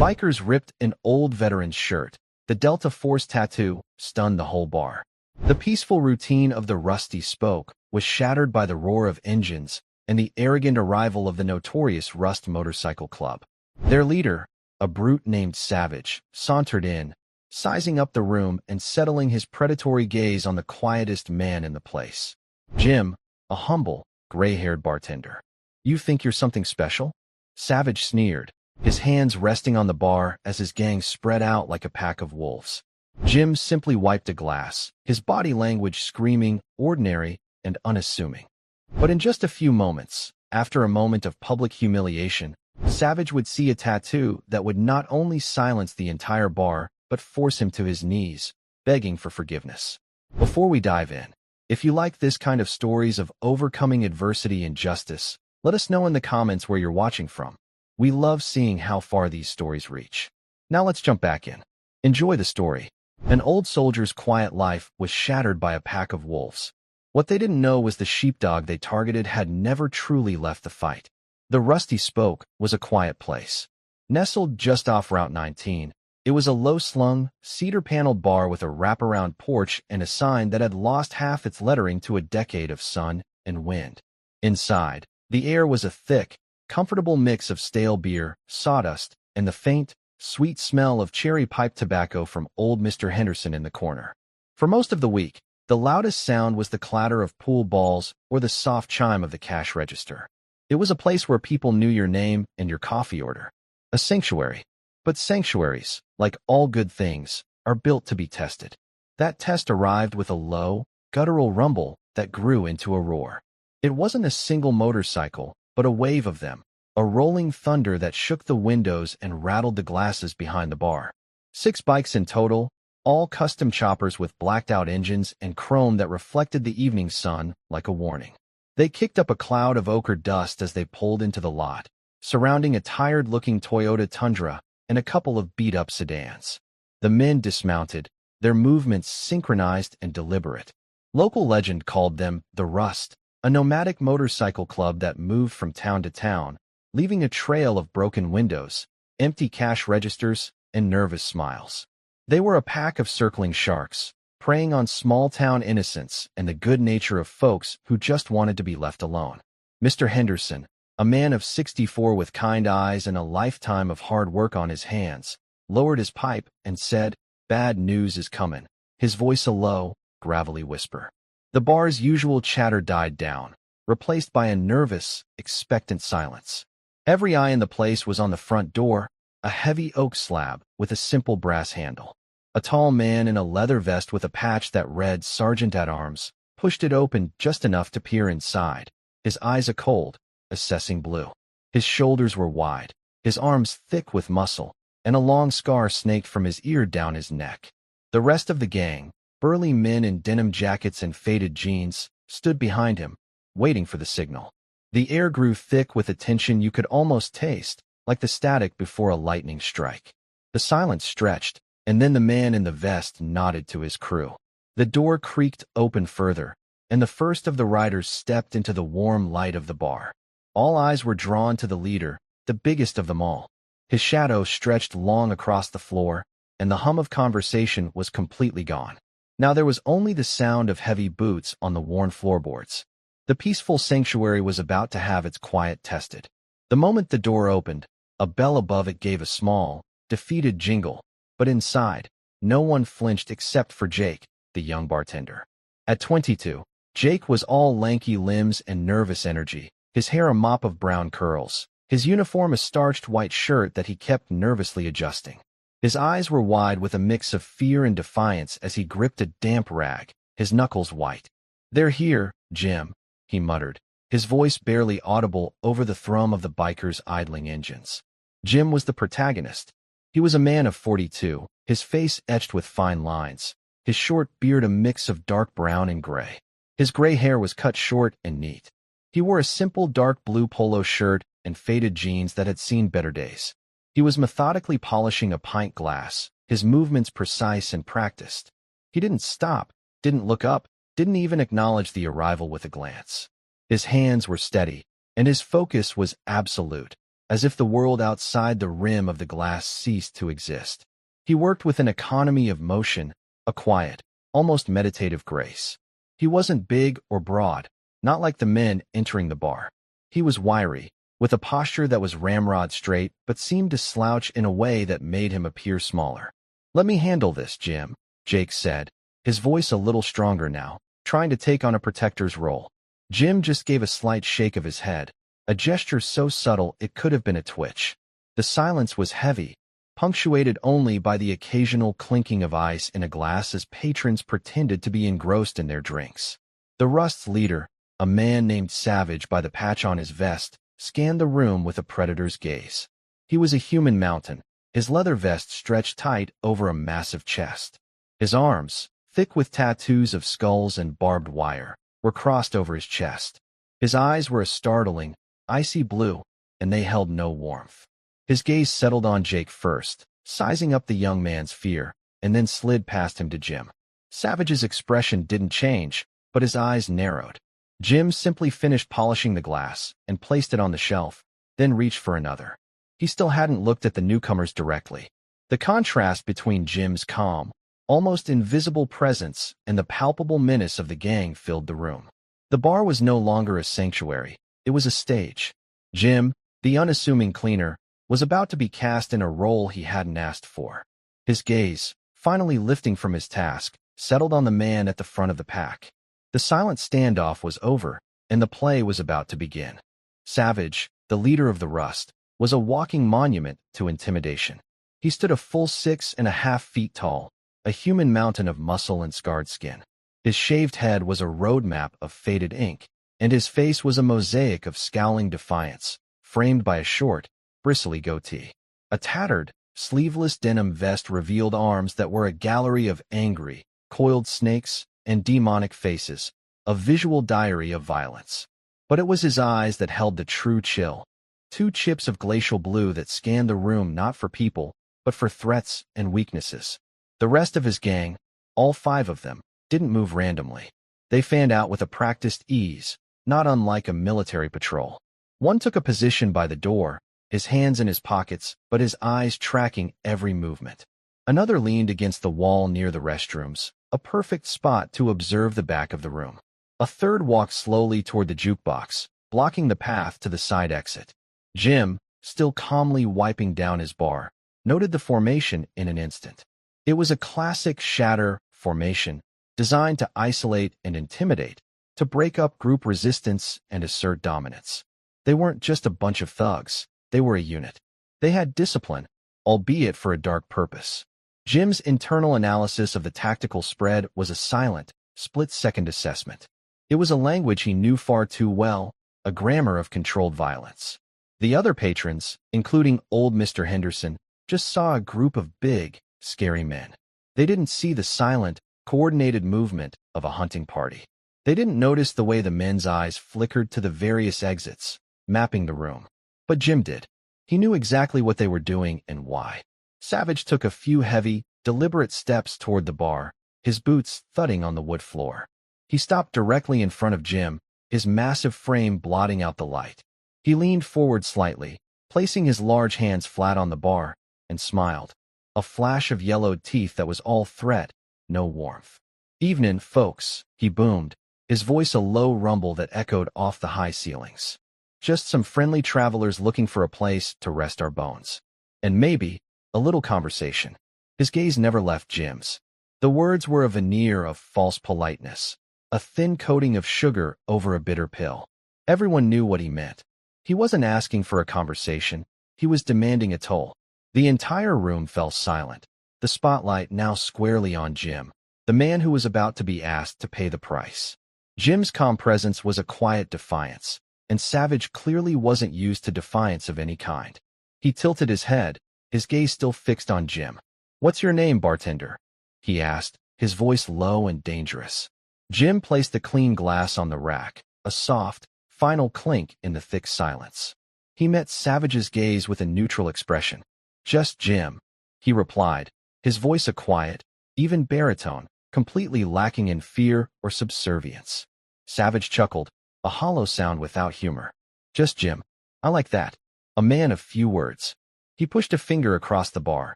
Bikers ripped an old veteran's shirt. The Delta Force tattoo stunned the whole bar. The peaceful routine of the Rusty Spoke was shattered by the roar of engines and the arrogant arrival of the notorious Rust Motorcycle Club. Their leader, a brute named Savage, sauntered in, sizing up the room and settling his predatory gaze on the quietest man in the place. Jim, a humble, gray-haired bartender. "You think you're something special?" Savage sneered, his hands resting on the bar as his gang spread out like a pack of wolves. Jim simply wiped a glass, his body language screaming, ordinary and unassuming. But in just a few moments, after a moment of public humiliation, Savage would see a tattoo that would not only silence the entire bar, but force him to his knees, begging for forgiveness. Before we dive in, if you like this kind of stories of overcoming adversity and justice, let us know in the comments where you're watching from. We love seeing how far these stories reach. Now let's jump back in. Enjoy the story. An old soldier's quiet life was shattered by a pack of wolves. What they didn't know was the sheepdog they targeted had never truly left the fight. The Rusty Spoke was a quiet place. Nestled just off Route 19, it was a low-slung, cedar-paneled bar with a wraparound porch and a sign that had lost half its lettering to a decade of sun and wind. Inside, the air was a thick, comfortable mix of stale beer, sawdust, and the faint, sweet smell of cherry pipe tobacco from old Mr. Henderson in the corner. For most of the week, the loudest sound was the clatter of pool balls or the soft chime of the cash register. It was a place where people knew your name and your coffee order. A sanctuary. But sanctuaries, like all good things, are built to be tested. That test arrived with a low, guttural rumble that grew into a roar. It wasn't a single motorcycle, but a wave of them, a rolling thunder that shook the windows and rattled the glasses behind the bar. 6 bikes in total, all custom choppers with blacked-out engines and chrome that reflected the evening sun like a warning. They kicked up a cloud of ochre dust as they pulled into the lot, surrounding a tired-looking Toyota Tundra and a couple of beat-up sedans. The men dismounted, their movements synchronized and deliberate. Local legend called them the Rust, a nomadic motorcycle club that moved from town to town, leaving a trail of broken windows, empty cash registers, and nervous smiles. They were a pack of circling sharks, preying on small-town innocence and the good nature of folks who just wanted to be left alone. Mr. Henderson, a man of 64 with kind eyes and a lifetime of hard work on his hands, lowered his pipe and said, "Bad news is coming," his voice a low, gravelly whisper. The bar's usual chatter died down, replaced by a nervous, expectant silence. Every eye in the place was on the front door, a heavy oak slab with a simple brass handle. A tall man in a leather vest with a patch that read Sergeant at Arms pushed it open just enough to peer inside, his eyes a cold, assessing blue. His shoulders were wide, his arms thick with muscle, and a long scar snaked from his ear down his neck. The rest of the gang, burly men in denim jackets and faded jeans, stood behind him, waiting for the signal. The air grew thick with a tension you could almost taste, like the static before a lightning strike. The silence stretched, and then the man in the vest nodded to his crew. The door creaked open further, and the first of the riders stepped into the warm light of the bar. All eyes were drawn to the leader, the biggest of them all. His shadow stretched long across the floor, and the hum of conversation was completely gone. Now there was only the sound of heavy boots on the worn floorboards. The peaceful sanctuary was about to have its quiet tested. The moment the door opened, a bell above it gave a small, defeated jingle, but inside, no one flinched except for Jake, the young bartender. At 22, Jake was all lanky limbs and nervous energy, his hair a mop of brown curls, his uniform a starched white shirt that he kept nervously adjusting. His eyes were wide with a mix of fear and defiance as he gripped a damp rag, his knuckles white. "They're here, Jim," he muttered, his voice barely audible over the thrum of the bikers' idling engines. Jim was the protagonist. He was a man of 42, his face etched with fine lines, his short beard a mix of dark brown and gray. His gray hair was cut short and neat. He wore a simple dark blue polo shirt and faded jeans that had seen better days. He was methodically polishing a pint glass, his movements precise and practiced. He didn't stop, didn't look up, didn't even acknowledge the arrival with a glance. His hands were steady, and his focus was absolute, as if the world outside the rim of the glass ceased to exist. He worked with an economy of motion, a quiet, almost meditative grace. He wasn't big or broad, not like the men entering the bar. He was wiry, with a posture that was ramrod straight but seemed to slouch in a way that made him appear smaller. "Let me handle this, Jim," Jake said, his voice a little stronger now, trying to take on a protector's role. Jim just gave a slight shake of his head, a gesture so subtle it could have been a twitch. The silence was heavy, punctuated only by the occasional clinking of ice in a glass as patrons pretended to be engrossed in their drinks. The Rust's leader, a man named Savage by the patch on his vest, scanned the room with a predator's gaze. He was a human mountain, his leather vest stretched tight over a massive chest. His arms, thick with tattoos of skulls and barbed wire, were crossed over his chest. His eyes were a startling, icy blue, and they held no warmth. His gaze settled on Jake first, sizing up the young man's fear, and then slid past him to Jim. Savage's expression didn't change, but his eyes narrowed. Jim simply finished polishing the glass and placed it on the shelf, then reached for another. He still hadn't looked at the newcomers directly. The contrast between Jim's calm, almost invisible presence and the palpable menace of the gang filled the room. The bar was no longer a sanctuary, it was a stage. Jim, the unassuming cleaner, was about to be cast in a role he hadn't asked for. His gaze, finally lifting from his task, settled on the man at the front of the pack. The silent standoff was over, and the play was about to begin. Savage, the leader of the Rust, was a walking monument to intimidation. He stood a full 6.5 feet tall, a human mountain of muscle and scarred skin. His shaved head was a roadmap of faded ink, and his face was a mosaic of scowling defiance, framed by a short, bristly goatee. A tattered, sleeveless denim vest revealed arms that were a gallery of angry, coiled snakes and demonic faces, a visual diary of violence. But it was his eyes that held the true chill, two chips of glacial blue that scanned the room not for people, but for threats and weaknesses. The rest of his gang, all 5 of them, didn't move randomly. They fanned out with a practiced ease, not unlike a military patrol. One took a position by the door, his hands in his pockets, but his eyes tracking every movement. Another leaned against the wall near the restrooms, a perfect spot to observe the back of the room. A third walked slowly toward the jukebox, blocking the path to the side exit. Jim, still calmly wiping down his bar, noted the formation in an instant. It was a classic shatter formation, designed to isolate and intimidate, to break up group resistance and assert dominance. They weren't just a bunch of thugs. They were a unit. They had discipline, albeit for a dark purpose. Jim's internal analysis of the tactical spread was a silent, split-second assessment. It was a language he knew far too well, a grammar of controlled violence. The other patrons, including old Mr. Henderson, just saw a group of big, scary men. They didn't see the silent, coordinated movement of a hunting party. They didn't notice the way the men's eyes flickered to the various exits, mapping the room. But Jim did. He knew exactly what they were doing and why. Savage took a few heavy, deliberate steps toward the bar, his boots thudding on the wood floor. He stopped directly in front of Jim, his massive frame blotting out the light. He leaned forward slightly, placing his large hands flat on the bar, and smiled. A flash of yellowed teeth that was all threat, no warmth. "Evenin', folks," he boomed, his voice a low rumble that echoed off the high ceilings. "Just some friendly travelers looking for a place to rest our bones. And maybe a little conversation." His gaze never left Jim's. The words were a veneer of false politeness, a thin coating of sugar over a bitter pill. Everyone knew what he meant. He wasn't asking for a conversation, he was demanding a toll. The entire room fell silent, the spotlight now squarely on Jim, the man who was about to be asked to pay the price. Jim's calm presence was a quiet defiance, and Savage clearly wasn't used to defiance of any kind. He tilted his head, his gaze still fixed on Jim. "What's your name, bartender?" he asked, his voice low and dangerous. Jim placed the clean glass on the rack, a soft, final clink in the thick silence. He met Savage's gaze with a neutral expression. "Just Jim," he replied, his voice a quiet, even baritone, completely lacking in fear or subservience. Savage chuckled, a hollow sound without humor. "Just Jim. I like that. a man of few words. He pushed a finger across the bar,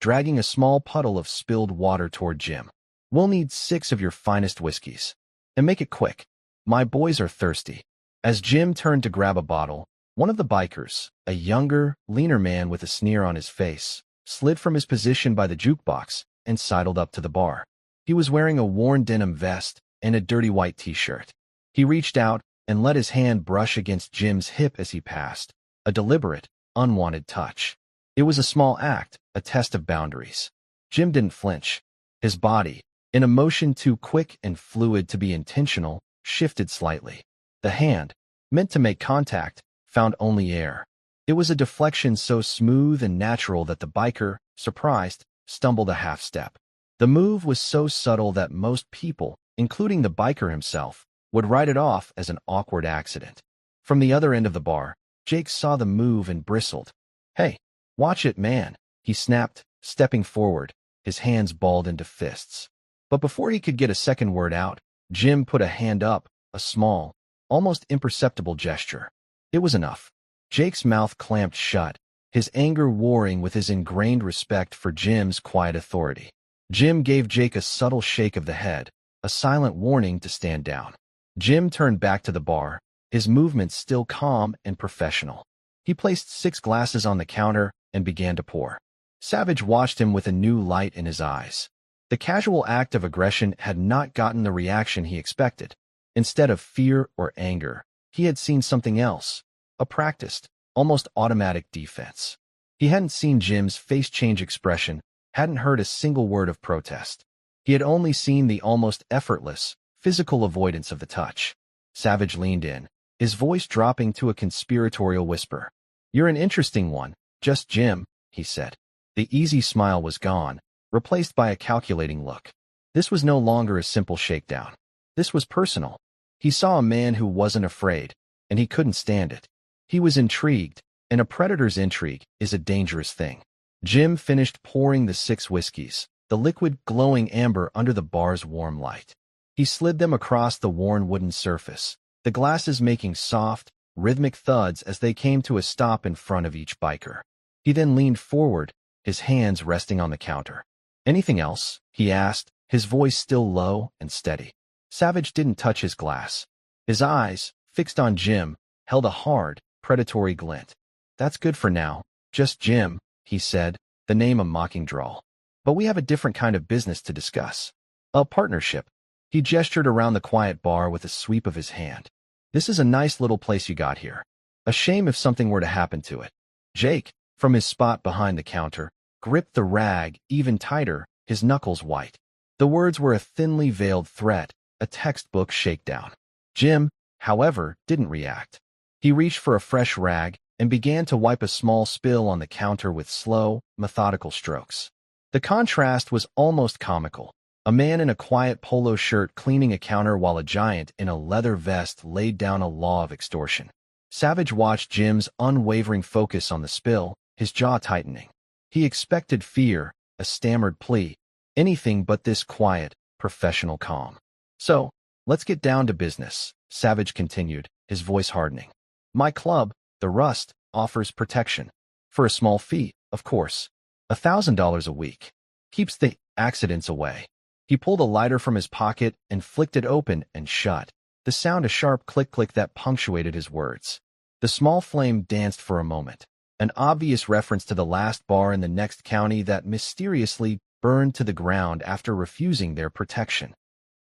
dragging a small puddle of spilled water toward Jim. "We'll need 6 of your finest whiskeys. And make it quick. My boys are thirsty." As Jim turned to grab a bottle, one of the bikers, a younger, leaner man with a sneer on his face, slid from his position by the jukebox and sidled up to the bar. He was wearing a worn denim vest and a dirty white t-shirt. He reached out and let his hand brush against Jim's hip as he passed, a deliberate, unwanted touch. It was a small act, a test of boundaries. Jim didn't flinch. His body, in a motion too quick and fluid to be intentional, shifted slightly. The hand, meant to make contact, found only air. It was a deflection so smooth and natural that the biker, surprised, stumbled a half step. The move was so subtle that most people, including the biker himself, would write it off as an awkward accident. From the other end of the bar, Jake saw the move and bristled. "Hey, watch it, man," he snapped, stepping forward, his hands balled into fists. But before he could get a second word out, Jim put a hand up, a small, almost imperceptible gesture. It was enough. Jake's mouth clamped shut, his anger warring with his ingrained respect for Jim's quiet authority. Jim gave Jake a subtle shake of the head, a silent warning to stand down. Jim turned back to the bar, his movements still calm and professional. He placed 6 glasses on the counter and began to pour. Savage watched him with a new light in his eyes. The casual act of aggression had not gotten the reaction he expected. Instead of fear or anger, he had seen something else, a practiced, almost automatic defense. He hadn't seen Jim's face-change expression, hadn't heard a single word of protest. He had only seen the almost effortless, physical avoidance of the touch. Savage leaned in, his voice dropping to a conspiratorial whisper. "You're an interesting one, just Jim," he said. The easy smile was gone, replaced by a calculating look. This was no longer a simple shakedown. This was personal. He saw a man who wasn't afraid, and he couldn't stand it. He was intrigued, and a predator's intrigue is a dangerous thing. Jim finished pouring the 6 whiskeys, the liquid glowing amber under the bar's warm light. He slid them across the worn wooden surface, the glasses making soft, rhythmic thuds as they came to a stop in front of each biker. He then leaned forward, his hands resting on the counter. "Anything else?" he asked, his voice still low and steady. Savage didn't touch his glass. His eyes, fixed on Jim, held a hard, predatory glint. "That's good for now, just Jim," he said, the name a mocking drawl. "But we have a different kind of business to discuss. A partnership." He gestured around the quiet bar with a sweep of his hand. "This is a nice little place you got here. A shame if something were to happen to it." Jake, from his spot behind the counter, gripped the rag even tighter, his knuckles white. The words were a thinly veiled threat, a textbook shakedown. Jim, however, didn't react. He reached for a fresh rag and began to wipe a small spill on the counter with slow, methodical strokes. The contrast was almost comical. A man in a quiet polo shirt cleaning a counter while a giant in a leather vest laid down a law of extortion. Savage watched Jim's unwavering focus on the spill, his jaw tightening. He expected fear, a stammered plea, anything but this quiet, professional calm. "So, let's get down to business," Savage continued, his voice hardening. "My club, the Rust, offers protection. For a small fee, of course. $1,000 a week. Keeps the accidents away." He pulled a lighter from his pocket and flicked it open and shut, the sound a sharp click-click that punctuated his words. The small flame danced for a moment, an obvious reference to the last bar in the next county that mysteriously burned to the ground after refusing their protection.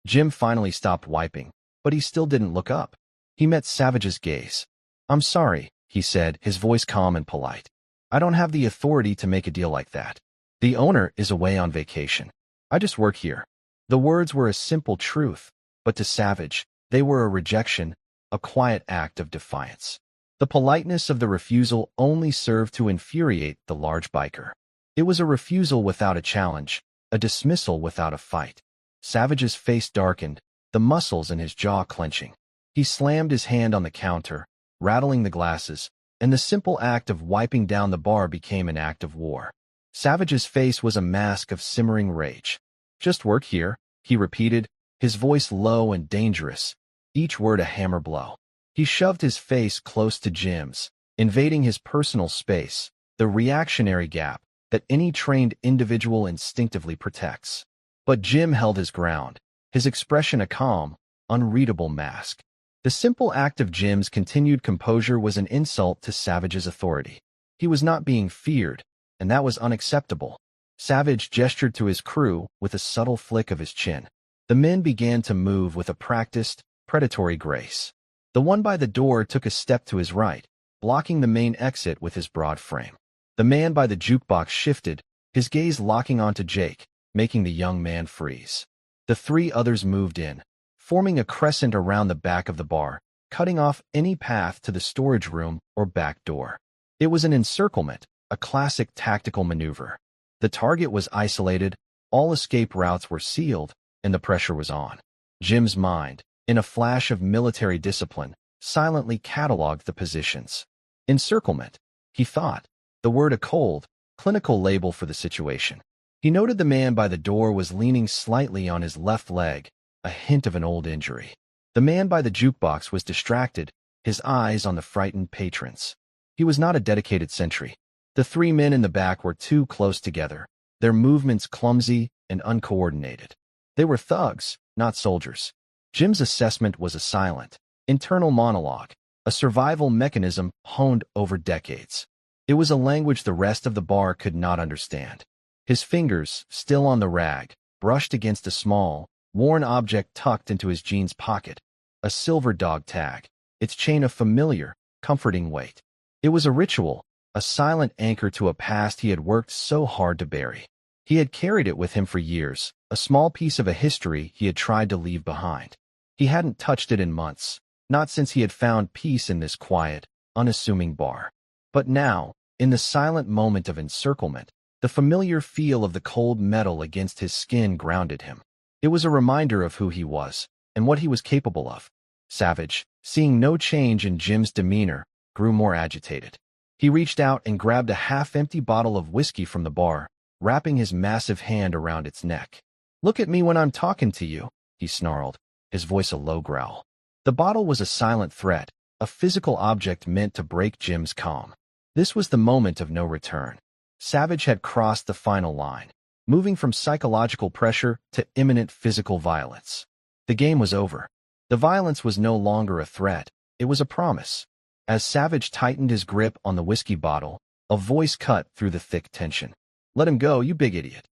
Jim finally stopped wiping, but he still didn't look up. He met Savage's gaze. "I'm sorry," he said, his voice calm and polite. "I don't have the authority to make a deal like that. The owner is away on vacation. I just work here." The words were a simple truth, but to Savage, they were a rejection, a quiet act of defiance. The politeness of the refusal only served to infuriate the large biker. It was a refusal without a challenge, a dismissal without a fight. Savage's face darkened, the muscles in his jaw clenching. He slammed his hand on the counter, rattling the glasses, and the simple act of wiping down the bar became an act of war. Savage's face was a mask of simmering rage. "Just work here," he repeated, his voice low and dangerous, each word a hammer blow. He shoved his face close to Jim's, invading his personal space, the reactionary gap that any trained individual instinctively protects. But Jim held his ground, his expression a calm, unreadable mask. The simple act of Jim's continued composure was an insult to Savage's authority. He was not being feared, and that was unacceptable. Savage gestured to his crew with a subtle flick of his chin. The men began to move with a practiced, predatory grace. The one by the door took a step to his right, blocking the main exit with his broad frame. The man by the jukebox shifted, his gaze locking onto Jake, making the young man freeze. The three others moved in, forming a crescent around the back of the bar, cutting off any path to the storage room or back door. It was an encirclement, a classic tactical maneuver. The target was isolated, all escape routes were sealed, and the pressure was on. Jim's mind, in a flash of military discipline, silently cataloged the positions. Encirclement, he thought, the word a cold, clinical label for the situation. He noted the man by the door was leaning slightly on his left leg, a hint of an old injury. The man by the jukebox was distracted, his eyes on the frightened patrons. He was not a dedicated sentry. The three men in the back were too close together, their movements clumsy and uncoordinated. They were thugs, not soldiers. Jim's assessment was a silent, internal monologue, a survival mechanism honed over decades. It was a language the rest of the bar could not understand. His fingers, still on the rag, brushed against a small, worn object tucked into his jeans pocket, a silver dog tag, its chain of familiar, comforting weight. It was a ritual, a silent anchor to a past he had worked so hard to bury. He had carried it with him for years, a small piece of a history he had tried to leave behind. He hadn't touched it in months, not since he had found peace in this quiet, unassuming bar. But now, in the silent moment of encirclement, the familiar feel of the cold metal against his skin grounded him. It was a reminder of who he was, and what he was capable of. Savage, seeing no change in Jim's demeanor, grew more agitated. He reached out and grabbed a half-empty bottle of whiskey from the bar, wrapping his massive hand around its neck. "Look at me when I'm talking to you," he snarled, his voice a low growl. The bottle was a silent threat, a physical object meant to break Jim's calm. This was the moment of no return. Savage had crossed the final line, moving from psychological pressure to imminent physical violence. The game was over. The violence was no longer a threat, it was a promise. As Savage tightened his grip on the whiskey bottle, a voice cut through the thick tension. "Let him go, you big idiot."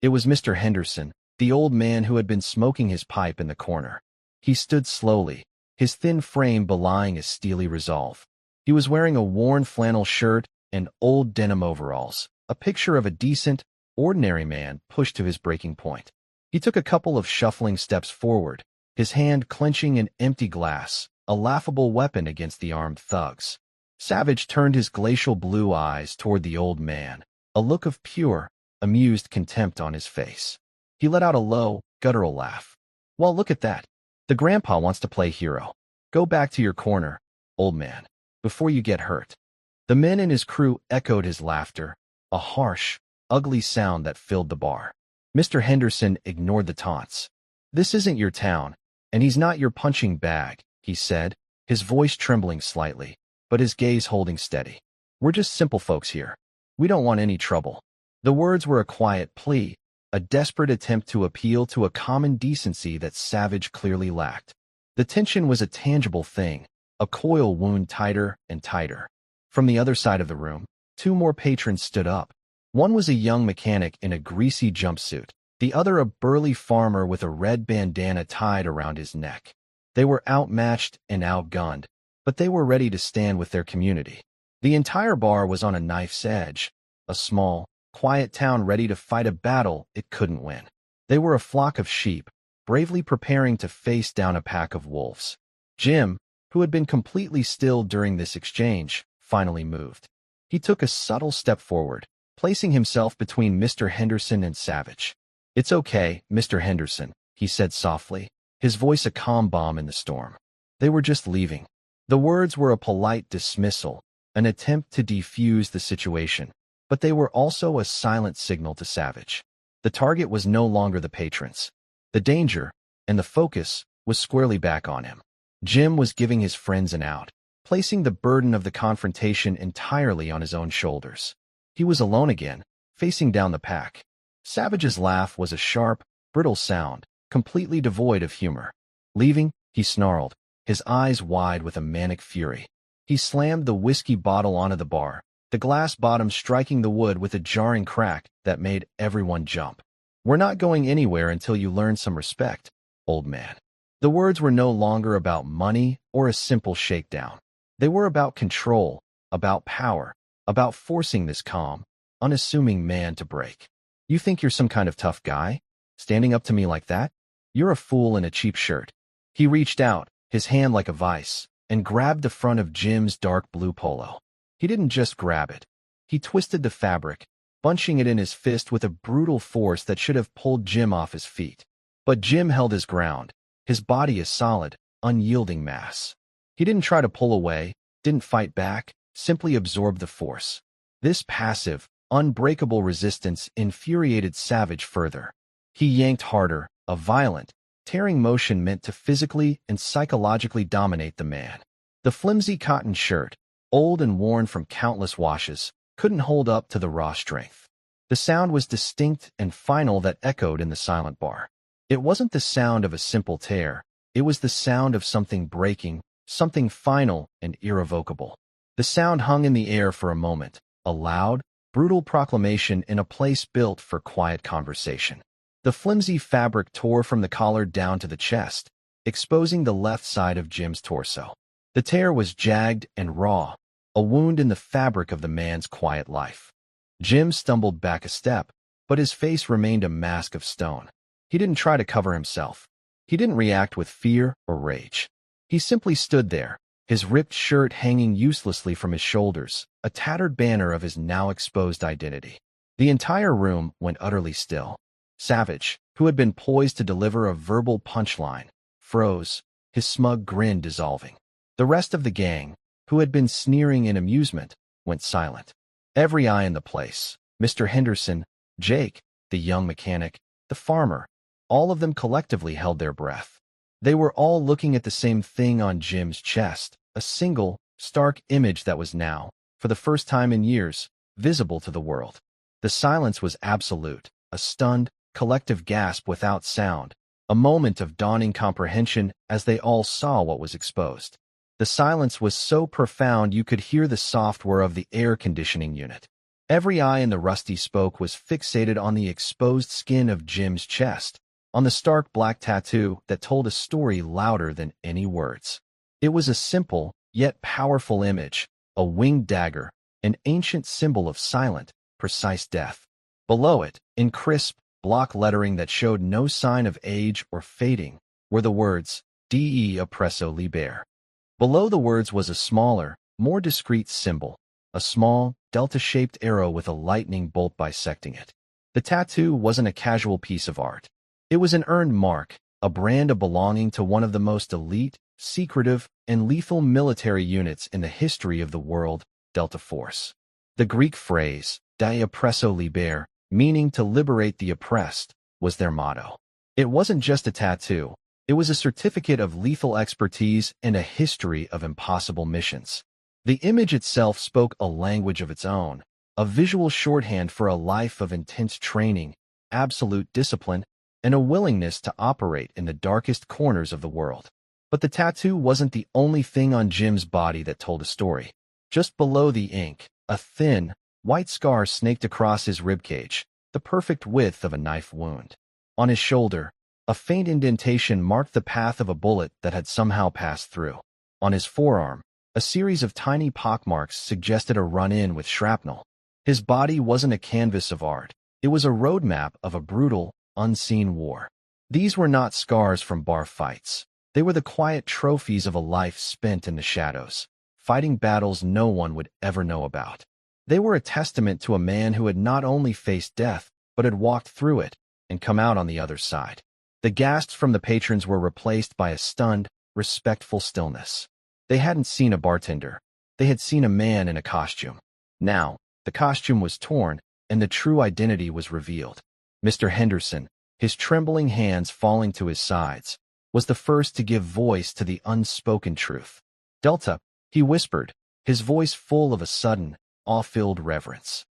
It was Mr. Henderson, the old man who had been smoking his pipe in the corner. He stood slowly, his thin frame belying his steely resolve. He was wearing a worn flannel shirt and old denim overalls, a picture of a decent, ordinary man pushed to his breaking point. He took a couple of shuffling steps forward, his hand clenching an empty glass, a laughable weapon against the armed thugs. Savage turned his glacial blue eyes toward the old man, a look of pure, amused contempt on his face. He let out a low, guttural laugh. "Well, look at that. The grandpa wants to play hero. Go back to your corner, old man, before you get hurt." The men in his crew echoed his laughter, a harsh, ugly sound that filled the bar. Mr. Henderson ignored the taunts. "This isn't your town, and he's not your punching bag," he said, his voice trembling slightly, but his gaze holding steady. "We're just simple folks here. We don't want any trouble." The words were a quiet plea, a desperate attempt to appeal to a common decency that Savage clearly lacked. The tension was a tangible thing, a coil wound tighter and tighter. From the other side of the room, two more patrons stood up. One was a young mechanic in a greasy jumpsuit, the other a burly farmer with a red bandana tied around his neck. They were outmatched and outgunned, but they were ready to stand with their community. The entire bar was on a knife's edge, a small, quiet town ready to fight a battle it couldn't win. They were a flock of sheep, bravely preparing to face down a pack of wolves. Jim, who had been completely still during this exchange, finally moved. He took a subtle step forward, placing himself between Mr. Henderson and Savage. "It's okay, Mr. Henderson," he said softly, his voice a calm bomb in the storm. They were just leaving. The words were a polite dismissal, an attempt to defuse the situation, but they were also a silent signal to Savage. The target was no longer the patrons. The danger, and the focus, was squarely back on him. Jim was giving his friends an out, placing the burden of the confrontation entirely on his own shoulders. He was alone again, facing down the pack. Savage's laugh was a sharp, brittle sound, completely devoid of humor. "Leaving?" he snarled, his eyes wide with a manic fury. He slammed the whiskey bottle onto the bar, the glass bottom striking the wood with a jarring crack that made everyone jump. "We're not going anywhere until you learn some respect, old man." The words were no longer about money or a simple shakedown. They were about control, about power, about forcing this calm, unassuming man to break. "You think you're some kind of tough guy? Standing up to me like that? You're a fool in a cheap shirt." He reached out, his hand like a vice, and grabbed the front of Jim's dark blue polo. He didn't just grab it. He twisted the fabric, bunching it in his fist with a brutal force that should have pulled Jim off his feet. But Jim held his ground, his body a solid, unyielding mass. He didn't try to pull away, didn't fight back, simply absorbed the force. This passive, unbreakable resistance infuriated Savage further. He yanked harder, a violent, tearing motion meant to physically and psychologically dominate the man. The flimsy cotton shirt, old and worn from countless washes, couldn't hold up to the raw strength. The sound was distinct and final that echoed in the silent bar. It wasn't the sound of a simple tear. It was the sound of something breaking, something final and irrevocable. The sound hung in the air for a moment, a loud, brutal proclamation in a place built for quiet conversation. The flimsy fabric tore from the collar down to the chest, exposing the left side of Jim's torso. The tear was jagged and raw, a wound in the fabric of the man's quiet life. Jim stumbled back a step, but his face remained a mask of stone. He didn't try to cover himself. He didn't react with fear or rage. He simply stood there, his ripped shirt hanging uselessly from his shoulders, a tattered banner of his now exposed identity. The entire room went utterly still. Savage, who had been poised to deliver a verbal punchline, froze, his smug grin dissolving. The rest of the gang, who had been sneering in amusement, went silent. Every eye in the place, Mr. Henderson, Jake, the young mechanic, the farmer, all of them collectively held their breath. They were all looking at the same thing on Jim's chest, a single, stark image that was now, for the first time in years, visible to the world. The silence was absolute, a stunned, collective gasp without sound, a moment of dawning comprehension as they all saw what was exposed. The silence was so profound you could hear the soft whir of the air conditioning unit. Every eye in the Rusty Spoke was fixated on the exposed skin of Jim's chest, on the stark black tattoo that told a story louder than any words. It was a simple, yet powerful image, a winged dagger, an ancient symbol of silent, precise death. Below it, in crisp, block lettering that showed no sign of age or fading, were the words, "De oppresso liber." Below the words was a smaller, more discreet symbol, a small, delta-shaped arrow with a lightning bolt bisecting it. The tattoo wasn't a casual piece of art. It was an earned mark, a brand of belonging to one of the most elite, secretive, and lethal military units in the history of the world, Delta Force. The Greek phrase, "De oppresso liber," meaning to liberate the oppressed, was their motto. It wasn't just a tattoo. It was a certificate of lethal expertise and a history of impossible missions. The image itself spoke a language of its own, a visual shorthand for a life of intense training, absolute discipline, and a willingness to operate in the darkest corners of the world. But the tattoo wasn't the only thing on Jim's body that told a story. Just below the ink, a thin, white scar snaked across his ribcage, the perfect width of a knife wound. On his shoulder, a faint indentation marked the path of a bullet that had somehow passed through. On his forearm, a series of tiny pockmarks suggested a run-in with shrapnel. His body wasn't a canvas of art. It was a roadmap of a brutal, unseen war. These were not scars from bar fights. They were the quiet trophies of a life spent in the shadows, fighting battles no one would ever know about. They were a testament to a man who had not only faced death, but had walked through it and come out on the other side. The gasps from the patrons were replaced by a stunned, respectful stillness. They hadn't seen a bartender. They had seen a man in a costume. Now, the costume was torn, and the true identity was revealed. Mr. Henderson, his trembling hands falling to his sides, was the first to give voice to the unspoken truth. Delta, He whispered, his voice full of a sudden, awe-filled reverence.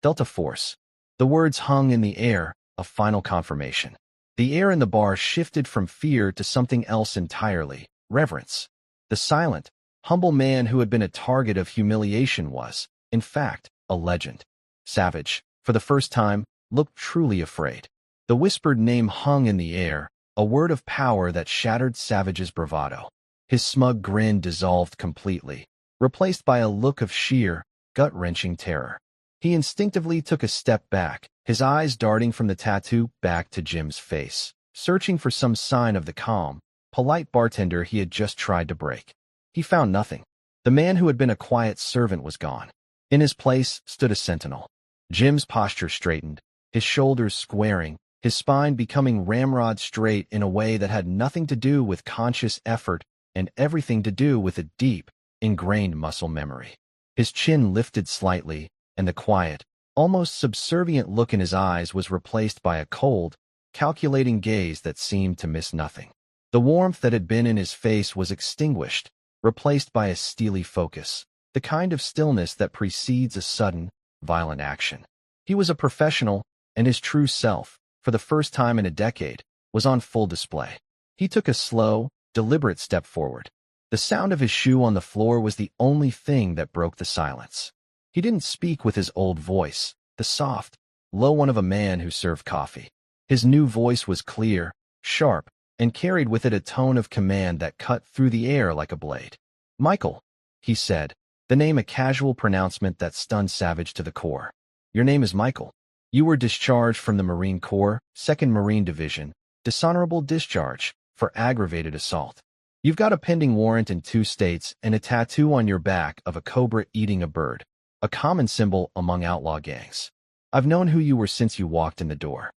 Delta Force. The words hung in the air, a final confirmation. The air in the bar shifted from fear to something else entirely, reverence. The silent, humble man who had been a target of humiliation was, in fact, a legend. Savage, for the first time, looked truly afraid. The whispered name hung in the air, a word of power that shattered Savage's bravado. His smug grin dissolved completely, replaced by a look of sheer, gut-wrenching terror. He instinctively took a step back, his eyes darting from the tattoo back to Jim's face, searching for some sign of the calm, polite bartender he had just tried to break. He found nothing. The man who had been a quiet servant was gone. In his place stood a sentinel. Jim's posture straightened, his shoulders squaring, his spine becoming ramrod straight in a way that had nothing to do with conscious effort and everything to do with a deep, ingrained muscle memory. His chin lifted slightly, and the quiet, almost subservient look in his eyes was replaced by a cold, calculating gaze that seemed to miss nothing. The warmth that had been in his face was extinguished, replaced by a steely focus, the kind of stillness that precedes a sudden, violent action. He was a professional, and his true self, for the first time in a decade, was on full display. He took a slow, deliberate step forward. The sound of his shoe on the floor was the only thing that broke the silence. He didn't speak with his old voice, the soft, low one of a man who served coffee. His new voice was clear, sharp, and carried with it a tone of command that cut through the air like a blade. "Michael," he said, the name a casual pronouncement that stunned Savage to the core. "Your name is Michael. You were discharged from the Marine Corps, 2nd Marine Division, dishonorable discharge, for aggravated assault. You've got a pending warrant in 2 states and a tattoo on your back of a cobra eating a bird, a common symbol among outlaw gangs. I've known who you were since you walked in the door."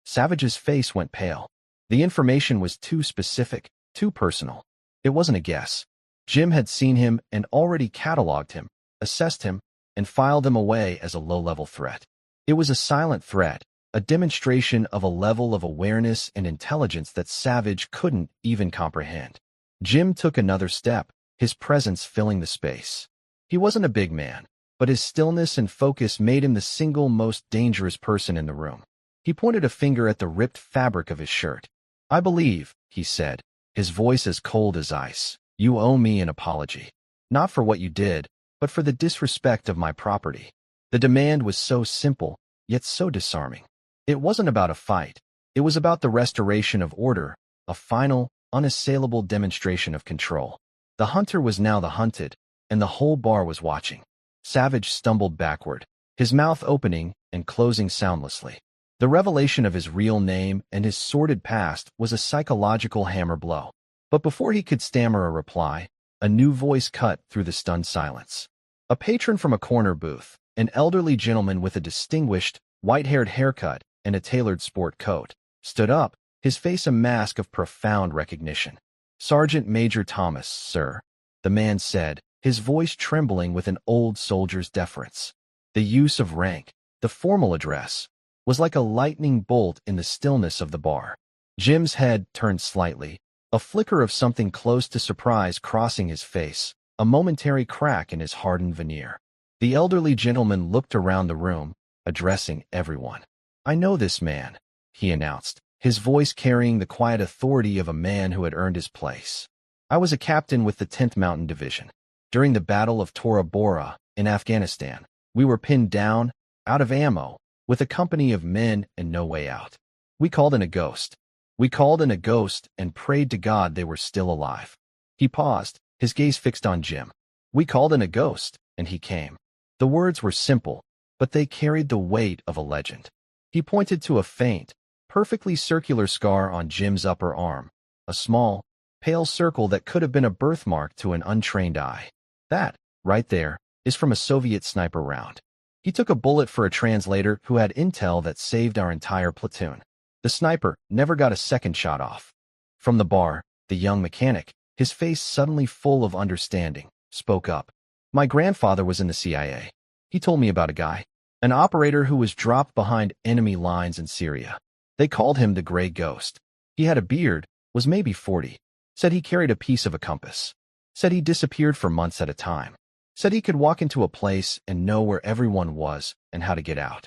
Savage's face went pale. The information was too specific, too personal. It wasn't a guess. Jim had seen him and already cataloged him, assessed him, and filed him away as a low-level threat. It was a silent threat, a demonstration of a level of awareness and intelligence that Savage couldn't even comprehend. Jim took another step, his presence filling the space. He wasn't a big man, but his stillness and focus made him the single most dangerous person in the room. He pointed a finger at the ripped fabric of his shirt. "I believe," he said, his voice as cold as ice, "you owe me an apology. Not for what you did, but for the disrespect of my property." The demand was so simple, yet so disarming. It wasn't about a fight. It was about the restoration of order, a final, unassailable demonstration of control. The hunter was now the hunted, and the whole bar was watching. Savage stumbled backward, his mouth opening and closing soundlessly. The revelation of his real name and his sordid past was a psychological hammer blow. But before he could stammer a reply, a new voice cut through the stunned silence. A patron from a corner booth, an elderly gentleman with a distinguished, white-haired haircut and a tailored sport coat, stood up, his face a mask of profound recognition. "Sergeant Major Thomas, sir," the man said, his voice trembling with an old soldier's deference. The use of rank, the formal address, was like a lightning bolt in the stillness of the bar. Jim's head turned slightly, a flicker of something close to surprise crossing his face, a momentary crack in his hardened veneer. The elderly gentleman looked around the room, addressing everyone. "I know this man," he announced, his voice carrying the quiet authority of a man who had earned his place. "I was a captain with the 10th Mountain Division. During the Battle of Tora Bora, in Afghanistan, we were pinned down, out of ammo, with a company of men and no way out. We called in a ghost. We called in a ghost and prayed to God they were still alive." He paused, his gaze fixed on Jim. "We called in a ghost, and he came." The words were simple, but they carried the weight of a legend. He pointed to a faint, perfectly circular scar on Jim's upper arm, a small, pale circle that could have been a birthmark to an untrained eye. "That, right there, is from a Soviet sniper round. He took a bullet for a translator who had intel that saved our entire platoon. The sniper never got a second shot off." From the bar, the young mechanic, his face suddenly full of understanding, spoke up. "My grandfather was in the CIA. He told me about a guy, an operator who was dropped behind enemy lines in Syria. They called him the Gray Ghost. He had a beard, was maybe 40, said he carried a piece of a compass. Said he disappeared for months at a time. Said he could walk into a place and know where everyone was and how to get out.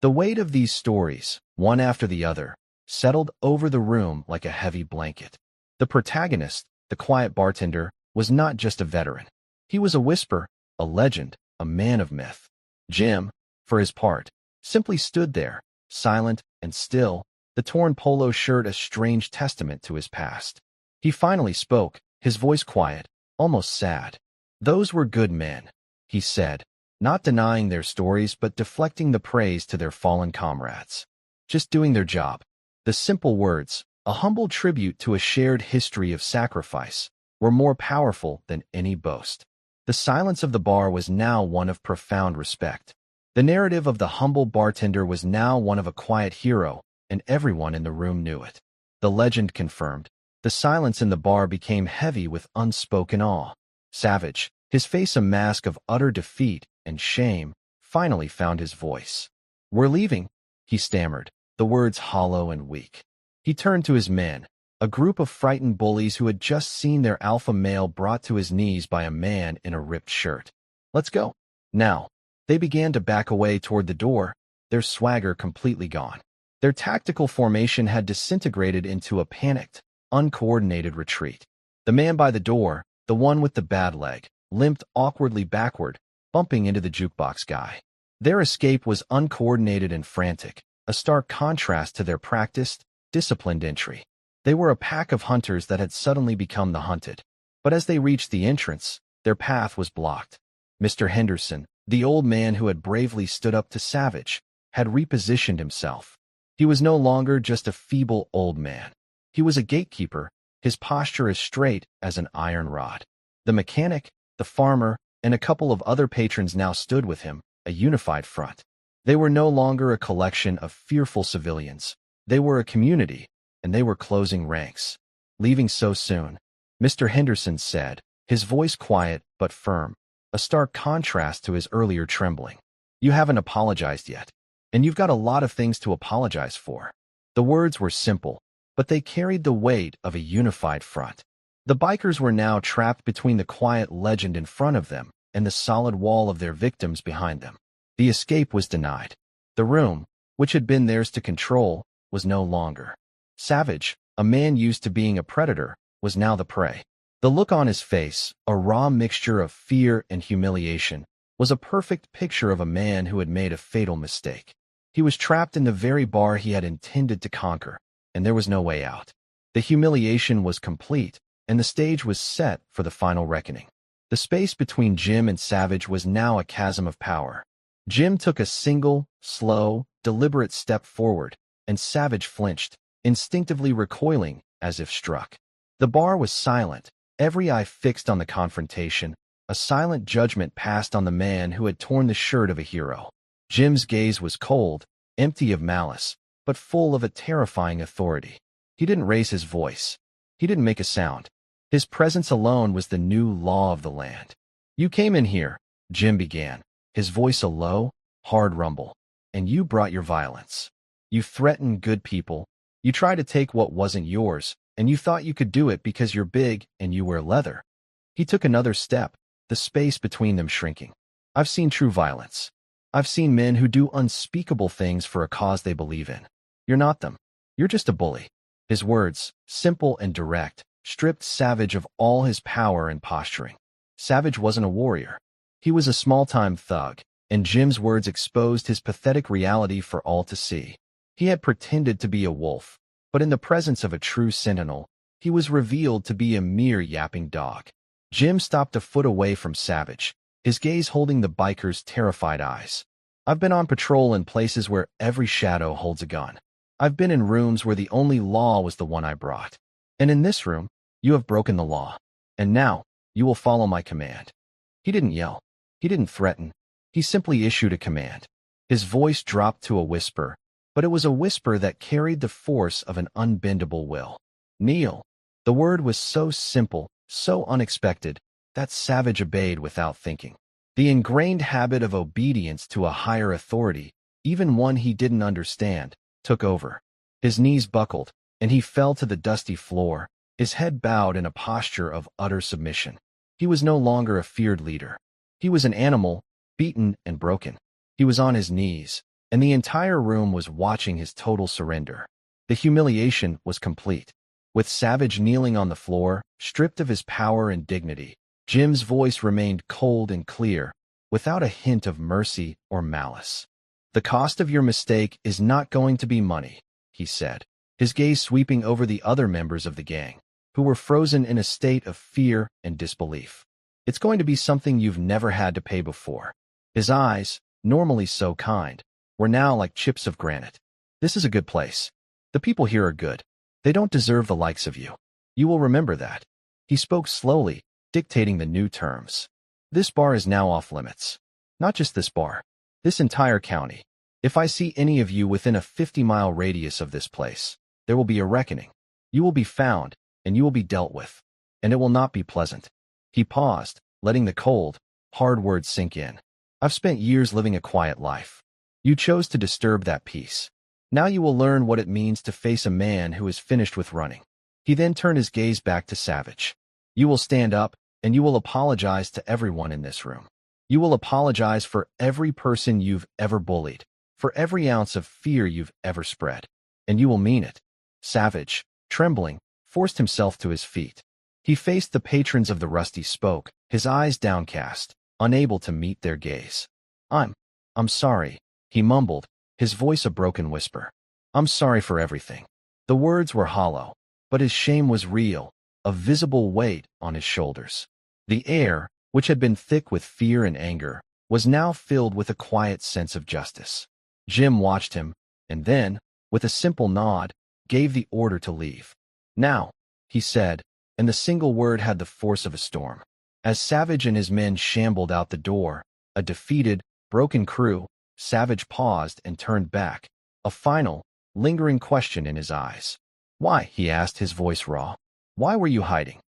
The weight of these stories, one after the other, settled over the room like a heavy blanket. The protagonist, the quiet bartender, was not just a veteran. He was a whisper, a legend, a man of myth. Jim, for his part, simply stood there, silent and still, the torn polo shirt a strange testament to his past. He finally spoke, his voice quiet, almost sad. "Those were good men," he said, not denying their stories but deflecting the praise to their fallen comrades. Just doing their job. The simple words, a humble tribute to a shared history of sacrifice, were more powerful than any boast. The silence of the bar was now one of profound respect. The narrative of the humble bartender was now one of a quiet hero, and everyone in the room knew it. The legend confirmed. The silence in the bar became heavy with unspoken awe. Savage, his face a mask of utter defeat and shame, finally found his voice. "We're leaving," he stammered, the words hollow and weak. He turned to his men, a group of frightened bullies who had just seen their alpha male brought to his knees by a man in a ripped shirt. "Let's go." Now, they began to back away toward the door, their swagger completely gone. Their tactical formation had disintegrated into a panicked, uncoordinated retreat. The man by the door, the one with the bad leg, limped awkwardly backward, bumping into the jukebox guy. Their escape was uncoordinated and frantic, a stark contrast to their practiced, disciplined entry. They were a pack of hunters that had suddenly become the hunted. But as they reached the entrance, their path was blocked. Mr. Henderson, the old man who had bravely stood up to Savage, had repositioned himself. He was no longer just a feeble old man. He was a gatekeeper, his posture as straight as an iron rod. The mechanic, the farmer, and a couple of other patrons now stood with him, a unified front. They were no longer a collection of fearful civilians. They were a community, and they were closing ranks. "Leaving so soon," Mr. Henderson said, his voice quiet but firm, a stark contrast to his earlier trembling. "You haven't apologized yet, and you've got a lot of things to apologize for." The words were simple, but they carried the weight of a unified front. The bikers were now trapped between the quiet legend in front of them and the solid wall of their victims behind them. The escape was denied. The room, which had been theirs to control, was no longer. Savage, a man used to being a predator, was now the prey. The look on his face, a raw mixture of fear and humiliation, was a perfect picture of a man who had made a fatal mistake. He was trapped in the very bar he had intended to conquer, and there was no way out. The humiliation was complete, and the stage was set for the final reckoning. The space between Jim and Savage was now a chasm of power. Jim took a single, slow, deliberate step forward, and Savage flinched, instinctively recoiling as if struck. The bar was silent, every eye fixed on the confrontation, a silent judgment passed on the man who had torn the shirt of a hero. Jim's gaze was cold, empty of malice, but full of a terrifying authority. He didn't raise his voice. He didn't make a sound. His presence alone was the new law of the land. "You came in here," Jim began, his voice a low, hard rumble, "and you brought your violence. You threatened good people. You tried to take what wasn't yours, and you thought you could do it because you're big and you wear leather." He took another step, the space between them shrinking. "I've seen true violence. I've seen men who do unspeakable things for a cause they believe in. You're not them. You're just a bully." His words, simple and direct, stripped Savage of all his power and posturing. Savage wasn't a warrior. He was a small-time thug, and Jim's words exposed his pathetic reality for all to see. He had pretended to be a wolf, but in the presence of a true sentinel, he was revealed to be a mere yapping dog. Jim stopped a foot away from Savage, his gaze holding the biker's terrified eyes. "I've been on patrol in places where every shadow holds a gun. I've been in rooms where the only law was the one I brought. And in this room, you have broken the law. And now, you will follow my command." He didn't yell. He didn't threaten. He simply issued a command. His voice dropped to a whisper, but it was a whisper that carried the force of an unbendable will. "Kneel." The word was so simple, so unexpected, that Savage obeyed without thinking. The ingrained habit of obedience to a higher authority, even one he didn't understand, took over. His knees buckled, and he fell to the dusty floor, his head bowed in a posture of utter submission. He was no longer a feared leader. He was an animal, beaten and broken. He was on his knees, and the entire room was watching his total surrender. The humiliation was complete. With Savage kneeling on the floor, stripped of his power and dignity, Jim's voice remained cold and clear, without a hint of mercy or malice. "The cost of your mistake is not going to be money," he said, his gaze sweeping over the other members of the gang, who were frozen in a state of fear and disbelief. "It's going to be something you've never had to pay before." His eyes, normally so kind, were now like chips of granite. "This is a good place. The people here are good. They don't deserve the likes of you. You will remember that." He spoke slowly, dictating the new terms. "This bar is now off limits. Not just this bar. This entire county. If I see any of you within a 50-mile radius of this place, there will be a reckoning. You will be found, and you will be dealt with. And it will not be pleasant." He paused, letting the cold, hard words sink in. "I've spent years living a quiet life. You chose to disturb that peace. Now you will learn what it means to face a man who is finished with running." He then turned his gaze back to Savage. "You will stand up, and you will apologize to everyone in this room. You will apologize for every person you've ever bullied, for every ounce of fear you've ever spread. And you will mean it." Savage, trembling, forced himself to his feet. He faced the patrons of the Rusty Spoke, his eyes downcast, unable to meet their gaze. I'm sorry," he mumbled, his voice a broken whisper. "I'm sorry for everything." The words were hollow, but his shame was real, a visible weight on his shoulders. The air, which had been thick with fear and anger, was now filled with a quiet sense of justice. Jim watched him, and then, with a simple nod, gave the order to leave. "Now," he said, and the single word had the force of a storm. As Savage and his men shambled out the door, a defeated, broken crew, Savage paused and turned back, a final, lingering question in his eyes. "Why?" he asked, his voice raw. "Why were you hiding?"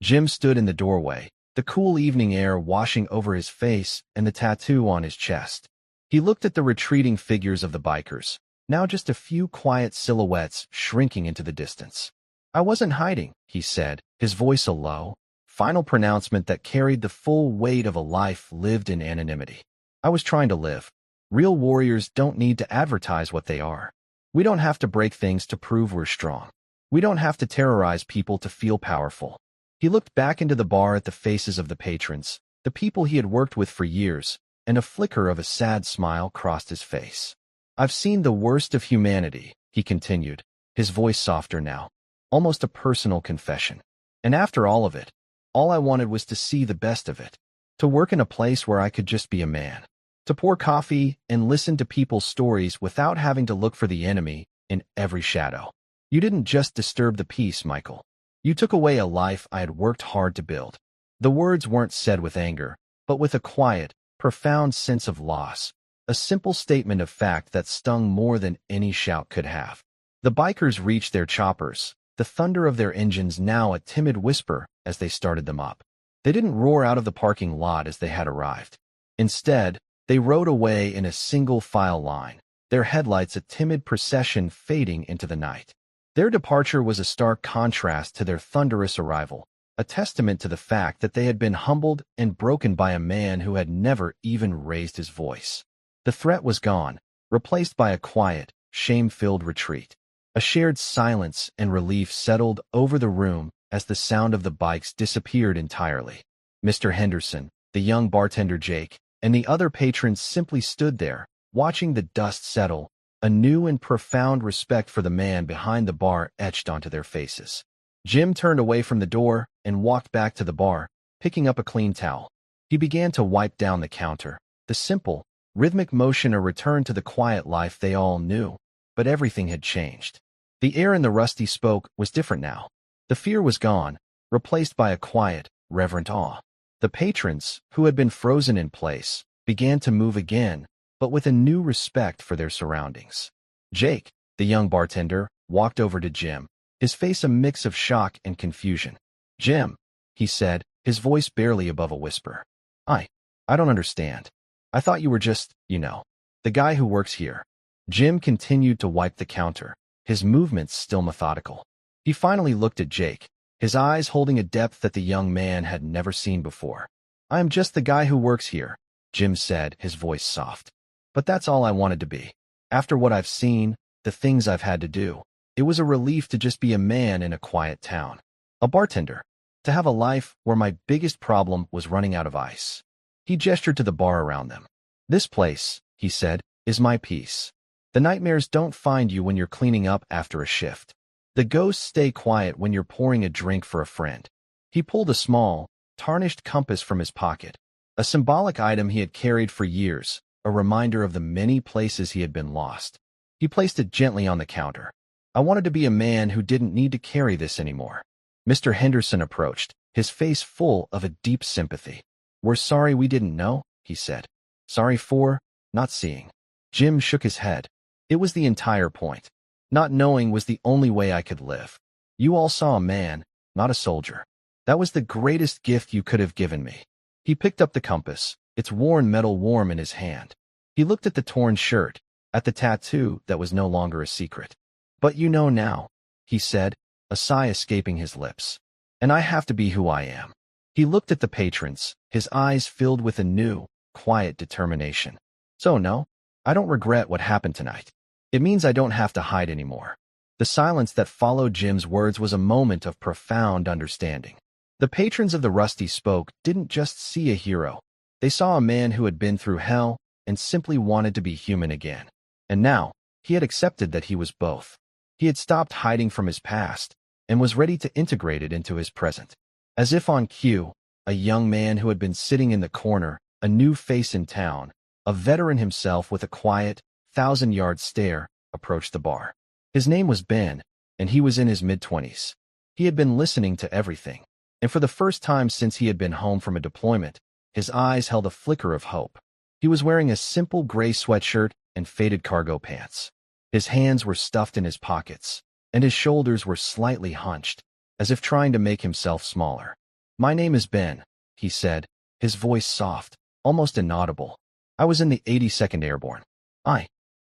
Jim stood in the doorway, the cool evening air washing over his face and the tattoo on his chest. He looked at the retreating figures of the bikers, now just a few quiet silhouettes shrinking into the distance. "I wasn't hiding," he said, his voice a low, final pronouncement that carried the full weight of a life lived in anonymity. "I was trying to live. Real warriors don't need to advertise what they are. We don't have to break things to prove we're strong. We don't have to terrorize people to feel powerful." He looked back into the bar at the faces of the patrons, the people he had worked with for years, and a flicker of a sad smile crossed his face. "I've seen the worst of humanity," he continued, his voice softer now, almost a personal confession. "And after all of it, all I wanted was to see the best of it, to work in a place where I could just be a man, to pour coffee and listen to people's stories without having to look for the enemy in every shadow. You didn't just disturb the peace, Michael. You took away a life I had worked hard to build." The words weren't said with anger, but with a quiet, profound sense of loss, a simple statement of fact that stung more than any shout could have. The bikers reached their choppers, the thunder of their engines now a timid whisper as they started them up. They didn't roar out of the parking lot as they had arrived. Instead, they rode away in a single file line, their headlights a timid procession fading into the night. Their departure was a stark contrast to their thunderous arrival, a testament to the fact that they had been humbled and broken by a man who had never even raised his voice. The threat was gone, replaced by a quiet, shame-filled retreat. A shared silence and relief settled over the room as the sound of the bikes disappeared entirely. Mr. Henderson, the young bartender Jake, and the other patrons simply stood there, watching the dust settle, a new and profound respect for the man behind the bar etched onto their faces. Jim turned away from the door and walked back to the bar, picking up a clean towel. He began to wipe down the counter, the simple, rhythmic motion a return to the quiet life they all knew, but everything had changed. The air in the Rusty Spoke was different now. The fear was gone, replaced by a quiet, reverent awe. The patrons, who had been frozen in place, began to move again, but with a new respect for their surroundings. Jake, the young bartender, walked over to Jim, his face a mix of shock and confusion. "Jim," he said, his voice barely above a whisper. I don't understand. I thought you were just, the guy who works here." Jim continued to wipe the counter, his movements still methodical. He finally looked at Jake, his eyes holding a depth that the young man had never seen before. "I am just the guy who works here," Jim said, his voice soft. "But that's all I wanted to be. After what I've seen, the things I've had to do, it was a relief to just be a man in a quiet town. A bartender. To have a life where my biggest problem was running out of ice." He gestured to the bar around them. "This place," he said, "is my peace. The nightmares don't find you when you're cleaning up after a shift. The ghosts stay quiet when you're pouring a drink for a friend." He pulled a small, tarnished compass from his pocket, a symbolic item he had carried for years, a reminder of the many places he had been lost. He placed it gently on the counter. "I wanted to be a man who didn't need to carry this anymore." Mr. Henderson approached, his face full of a deep sympathy. "We're sorry we didn't know," he said. "Sorry for not seeing." Jim shook his head. "It was the entire point. Not knowing was the only way I could live. You all saw a man, not a soldier. That was the greatest gift you could have given me." He picked up the compass, its worn metal warm in his hand. He looked at the torn shirt, at the tattoo that was no longer a secret. "But you know now," he said, a sigh escaping his lips. "And I have to be who I am." He looked at the patrons, his eyes filled with a new, quiet determination. "So no, I don't regret what happened tonight. It means I don't have to hide anymore." The silence that followed Jim's words was a moment of profound understanding. The patrons of the Rusty Spoke didn't just see a hero. They saw a man who had been through hell and simply wanted to be human again. And now, he had accepted that he was both. He had stopped hiding from his past and was ready to integrate it into his present. As if on cue, a young man who had been sitting in the corner, a new face in town, a veteran himself with a quiet, thousand-yard stare, approached the bar. His name was Ben, and he was in his mid-20s. He had been listening to everything, and for the first time since he had been home from a deployment, his eyes held a flicker of hope. He was wearing a simple gray sweatshirt and faded cargo pants. His hands were stuffed in his pockets, and his shoulders were slightly hunched, as if trying to make himself smaller. "My name is Ben," he said, his voice soft, almost inaudible. "I was in the 82nd Airborne.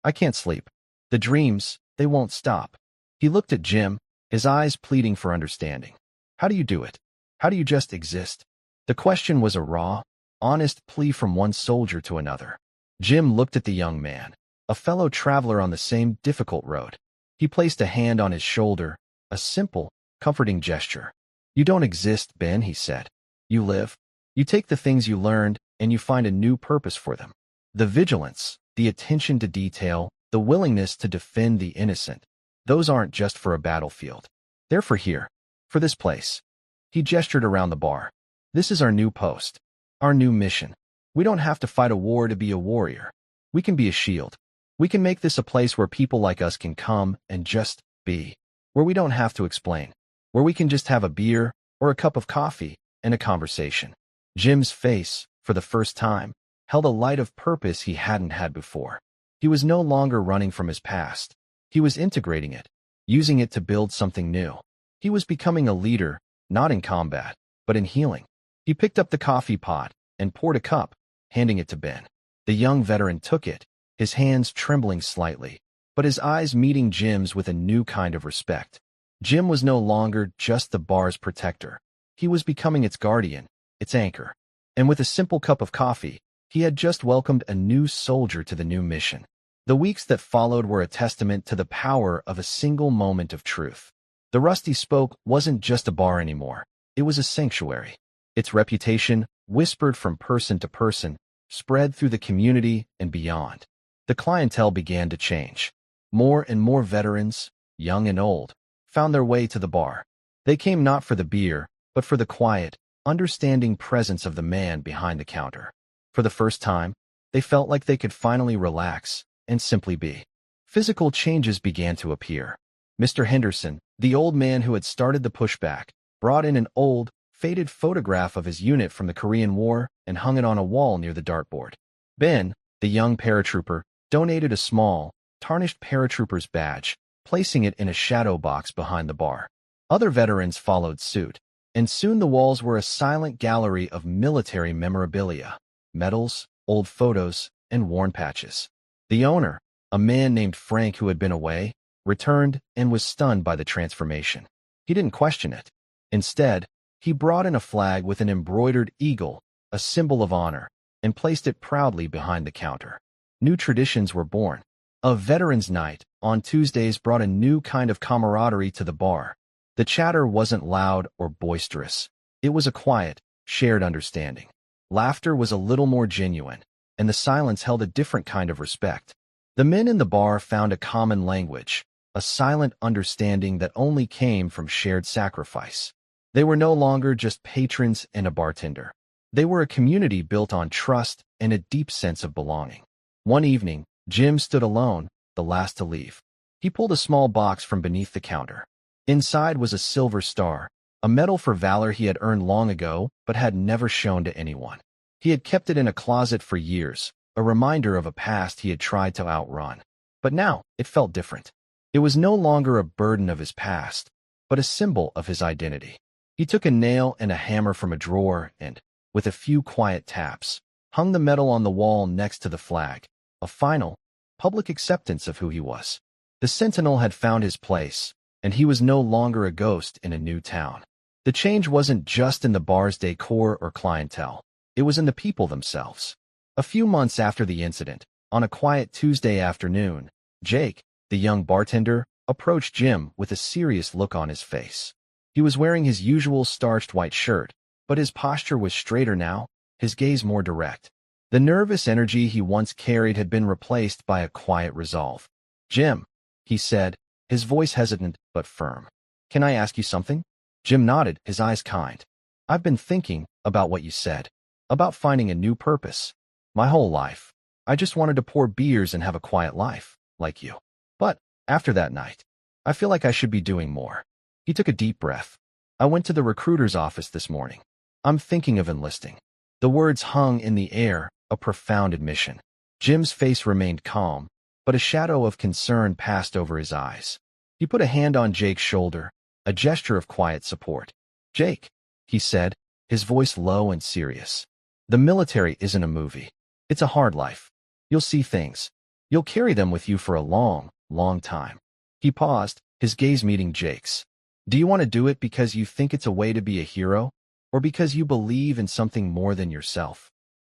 I can't sleep. The dreams, they won't stop." He looked at Jim, his eyes pleading for understanding. "How do you do it? How do you just exist?" The question was a raw, honest plea from one soldier to another. Jim looked at the young man, a fellow traveler on the same difficult road. He placed a hand on his shoulder, a simple, comforting gesture. "You don't exist, Ben," he said. "You live. You take the things you learned, and you find a new purpose for them. The vigilance, the attention to detail, the willingness to defend the innocent. Those aren't just for a battlefield. They're for here, for this place." He gestured around the bar. "This is our new post, our new mission. We don't have to fight a war to be a warrior. We can be a shield. We can make this a place where people like us can come and just be, where we don't have to explain, where we can just have a beer or a cup of coffee and a conversation." Jim's face, for the first time, held a light of purpose he hadn't had before. He was no longer running from his past. He was integrating it, using it to build something new. He was becoming a leader, not in combat, but in healing. He picked up the coffee pot and poured a cup, handing it to Ben. The young veteran took it, his hands trembling slightly, but his eyes meeting Jim's with a new kind of respect. Jim was no longer just the bar's protector. He was becoming its guardian, its anchor. And with a simple cup of coffee, he had just welcomed a new soldier to the new mission. The weeks that followed were a testament to the power of a single moment of truth. The Rusty Spoke wasn't just a bar anymore. It was a sanctuary. Its reputation, whispered from person to person, spread through the community and beyond. The clientele began to change. More and more veterans, young and old, found their way to the bar. They came not for the beer, but for the quiet, understanding presence of the man behind the counter. For the first time, they felt like they could finally relax and simply be. Physical changes began to appear. Mr. Henderson, the old man who had started the pushback, brought in an old, faded photograph of his unit from the Korean War and hung it on a wall near the dartboard. Ben, the young paratrooper, donated a small, tarnished paratrooper's badge, placing it in a shadow box behind the bar. Other veterans followed suit, and soon the walls were a silent gallery of military memorabilia, medals, old photos, and worn patches. The owner, a man named Frank who had been away, returned and was stunned by the transformation. He didn't question it. Instead, he brought in a flag with an embroidered eagle, a symbol of honor, and placed it proudly behind the counter. New traditions were born. A veterans' night on Tuesdays brought a new kind of camaraderie to the bar. The chatter wasn't loud or boisterous. It was a quiet, shared understanding. Laughter was a little more genuine, and the silence held a different kind of respect. The men in the bar found a common language, a silent understanding that only came from shared sacrifice. They were no longer just patrons and a bartender. They were a community built on trust and a deep sense of belonging. One evening, Jim stood alone, the last to leave. He pulled a small box from beneath the counter. Inside was a silver star, a medal for valor he had earned long ago but had never shown to anyone. He had kept it in a closet for years, a reminder of a past he had tried to outrun. But now, it felt different. It was no longer a burden of his past, but a symbol of his identity. He took a nail and a hammer from a drawer and, with a few quiet taps, hung the medal on the wall next to the flag, a final, public acceptance of who he was. The Sentinel had found his place, and he was no longer a ghost in a new town. The change wasn't just in the bar's decor or clientele. It was in the people themselves. A few months after the incident, on a quiet Tuesday afternoon, Jake, the young bartender, approached Jim with a serious look on his face. He was wearing his usual starched white shirt, but his posture was straighter now, his gaze more direct. The nervous energy he once carried had been replaced by a quiet resolve. "Jim," he said, his voice hesitant but firm. "Can I ask you something?" Jim nodded, his eyes kind. "I've been thinking about what you said, about finding a new purpose. My whole life, I just wanted to pour beers and have a quiet life, like you. But, after that night, I feel like I should be doing more." He took a deep breath. "I went to the recruiter's office this morning. I'm thinking of enlisting." The words hung in the air, a profound admission. Jim's face remained calm, but a shadow of concern passed over his eyes. He put a hand on Jake's shoulder, a gesture of quiet support. "Jake," he said, his voice low and serious. "The military isn't a movie. It's a hard life. You'll see things. You'll carry them with you for a long, long time." He paused, his gaze meeting Jake's. "Do you want to do it because you think it's a way to be a hero, or because you believe in something more than yourself?"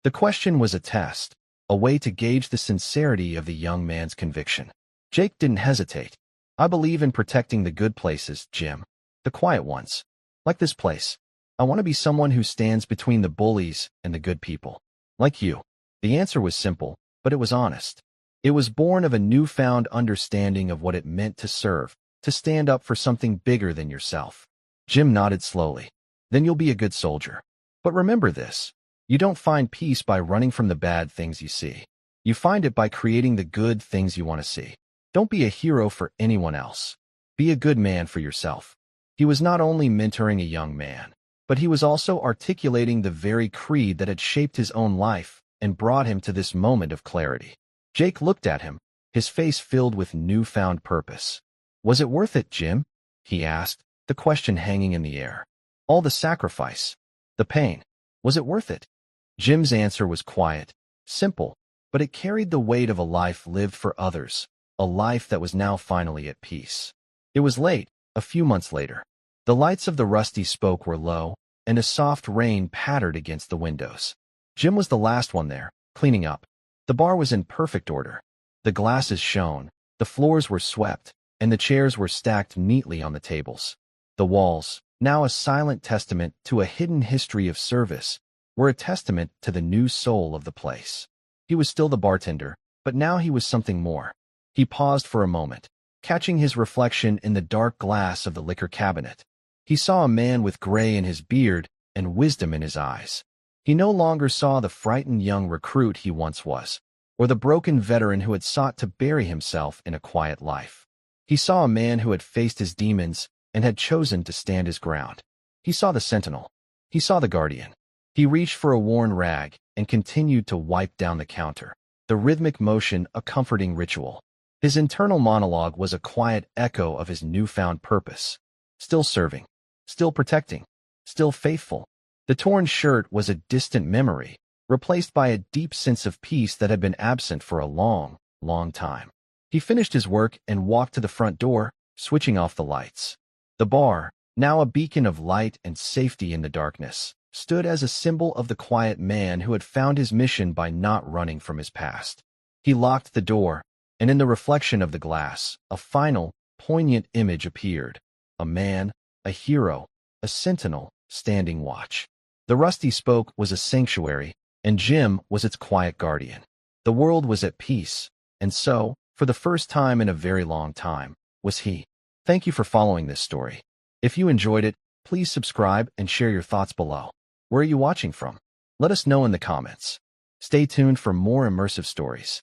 The question was a test, a way to gauge the sincerity of the young man's conviction. Jake didn't hesitate. "I believe in protecting the good places, Jim. The quiet ones. Like this place. I want to be someone who stands between the bullies and the good people. Like you." The answer was simple, but it was honest. It was born of a newfound understanding of what it meant to serve, to stand up for something bigger than yourself. Jim nodded slowly. "Then you'll be a good soldier. But remember this. You don't find peace by running from the bad things you see. You find it by creating the good things you want to see. Don't be a hero for anyone else. Be a good man for yourself." He was not only mentoring a young man, but he was also articulating the very creed that had shaped his own life and brought him to this moment of clarity. Jake looked at him, his face filled with newfound purpose. "Was it worth it, Jim?" he asked, the question hanging in the air. "All the sacrifice, the pain, was it worth it?" Jim's answer was quiet, simple, but it carried the weight of a life lived for others, a life that was now finally at peace. It was late, a few months later. The lights of the rusty spoke were low, and a soft rain pattered against the windows. Jim was the last one there, cleaning up. The bar was in perfect order. The glasses shone, the floors were swept, and the chairs were stacked neatly on the tables. The walls, now a silent testament to a hidden history of service, were a testament to the new soul of the place. He was still the bartender, but now he was something more. He paused for a moment, catching his reflection in the dark glass of the liquor cabinet. He saw a man with gray in his beard and wisdom in his eyes. He no longer saw the frightened young recruit he once was, or the broken veteran who had sought to bury himself in a quiet life. He saw a man who had faced his demons and had chosen to stand his ground. He saw the sentinel. He saw the guardian. He reached for a worn rag and continued to wipe down the counter, the rhythmic motion a comforting ritual. His internal monologue was a quiet echo of his newfound purpose. Still serving, still protecting, still faithful. The torn shirt was a distant memory, replaced by a deep sense of peace that had been absent for a long, long time. He finished his work and walked to the front door, switching off the lights. The bar, now a beacon of light and safety in the darkness, stood as a symbol of the quiet man who had found his mission by not running from his past. He locked the door, and in the reflection of the glass, a final, poignant image appeared. A man, a hero, a sentinel, standing watch. The rusty spoke was a sanctuary, and Jim was its quiet guardian. The world was at peace, and so, for the first time in a very long time, was he. Thank you for following this story. If you enjoyed it, please subscribe and share your thoughts below. Where are you watching from? Let us know in the comments. Stay tuned for more immersive stories.